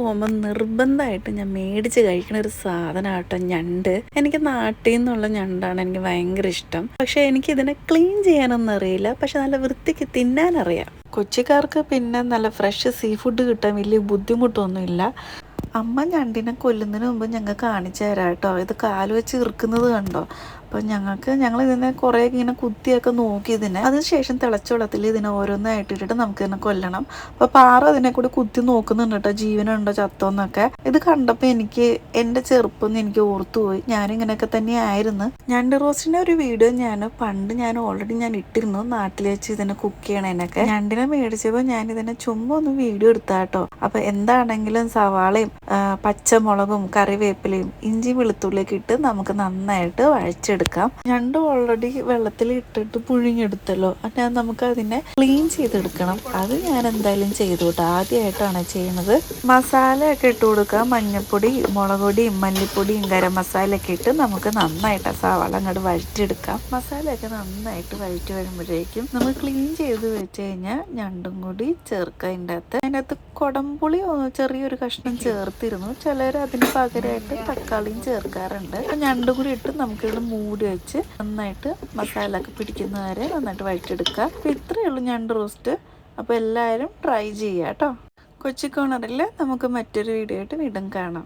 പോകുമ്പോൾ നിർബന്ധമായിട്ട് ഞാൻ മേടിച്ച് കഴിക്കുന്ന ഒരു സാധനം കേട്ടോ ഞണ്ട്. എനിക്ക് നാട്ടിൽ നിന്നുള്ള ഞണ്ടാണ് എനിക്ക് ഭയങ്കര ഇഷ്ടം. പക്ഷെ എനിക്ക് ഇതിനെ ക്ലീൻ ചെയ്യാനൊന്നും അറിയില്ല, പക്ഷെ നല്ല വൃത്തിക്ക് തിന്നാനറിയാം. കൊച്ചിക്കാർക്ക് പിന്നെ നല്ല ഫ്രഷ് സീ ഫുഡ് കിട്ടാൻ വലിയ ബുദ്ധിമുട്ടൊന്നുമില്ല. അമ്മ ഞണ്ടിനെ കൊല്ലുന്നതിന് മുമ്പ് ഞങ്ങൾ കാണിച്ചു തരാം കേട്ടോ. ഇത് കാല് വെച്ച് ഇറുക്കുന്നത് കണ്ടോ. അപ്പോൾ ഞങ്ങളിതിനെ കുറേ ഇങ്ങനെ കുത്തിയൊക്കെ നോക്കി ഇതിനെ. അതിനുശേഷം തിളച്ച വെള്ളത്തിൽ ഇതിനെ ഓരോന്നായിട്ട് ഇട്ടിട്ട് നമുക്ക് ഇതിനെ കൊല്ലണം. അപ്പോൾ പാറ അതിനെ കൂടി കുത്തി നോക്കുന്നുണ്ട് കേട്ടോ, ജീവനുണ്ടോ ചത്തോന്നൊക്കെ. ഇത് കണ്ടപ്പോൾ എൻ്റെ ചെറുപ്പം എനിക്ക് ഓർത്തുപോയി. ഞാനിങ്ങനെയൊക്കെ തന്നെയായിരുന്നു. ഞണ്ട് റോസ്റ്റിൻ്റെ ഒരു വീഡിയോ ഞാൻ ഓൾറെഡി ഇട്ടിരുന്നു, നാട്ടിൽ വെച്ച് ഇതിനെ കുക്ക് ചെയ്യണേനൊക്കെ. ഞണ്ടിനെ മേടിച്ചപ്പോൾ ഞാനിതിനെ ചുമ്മാ ഒന്ന് വീഡിയോ എടുത്താട്ടോ. അപ്പോൾ എന്താണെങ്കിലും സവാളയും പച്ചമുളകും കറിവേപ്പിലയും ഇഞ്ചി വെളുത്തുള്ളിയൊക്കെ ഇട്ട് നമുക്ക് നന്നായിട്ട് വഴച്ചെടുക്കാം. ഞണ്ട് ഓൾറെഡി വെള്ളത്തിൽ ഇട്ടിട്ട് പുഴുങ്ങിയെടുത്തല്ലോ, എന്നാൽ നമുക്ക് അതിനെ ക്ലീൻ ചെയ്തെടുക്കണം. അത് ഞാൻ എന്തായാലും ചെയ്തു കേട്ടോ, ആദ്യമായിട്ടാണ് ചെയ്യുന്നത്. മസാലയൊക്കെ ഇട്ട് കൊടുക്കാം. മഞ്ഞൾപ്പൊടി, മുളക് പൊടിയും മല്ലിപ്പൊടിയും ഗരം മസാലയൊക്കെ ഇട്ട് നമുക്ക് നന്നായിട്ട് സവാള അങ്ങോട്ട് വഴറ്റിയെടുക്കാം. മസാലയൊക്കെ നന്നായിട്ട് വഴറ്റി വരുമ്പോഴേക്കും നമ്മൾ ക്ലീൻ ചെയ്ത് വെച്ച് കഴിഞ്ഞാൽ ഞണ്ടും കൂടി ചേർക്കാം. അതിൻ്റെ അകത്ത് കുടംപുളി ചെറിയൊരു കഷ്ണം ചേർത്തിരുന്നു. ചിലർ അതിന് പകരമായിട്ട് തക്കാളിയും ചേർക്കാറുണ്ട്. അപ്പം ഞണ്ടും കൂടി ഇട്ട് നമുക്കിത് മൂടി വെച്ച് നന്നായിട്ട് മസാല ഒക്കെ പിടിക്കുന്ന വരെ നന്നായിട്ട് വഴറ്റിയെടുക്കുക. അപ്പോൾ ഇത്രയേ ഉള്ളൂ ഞണ്ട് റോസ്റ്റ്. അപ്പോൾ എല്ലാവരും ട്രൈ ചെയ്യുക കേട്ടോ. കൊച്ചി കോർണറിൽ നമുക്ക് മറ്റൊരു വീഡിയോ ആയിട്ട് വീണ്ടും കാണാം.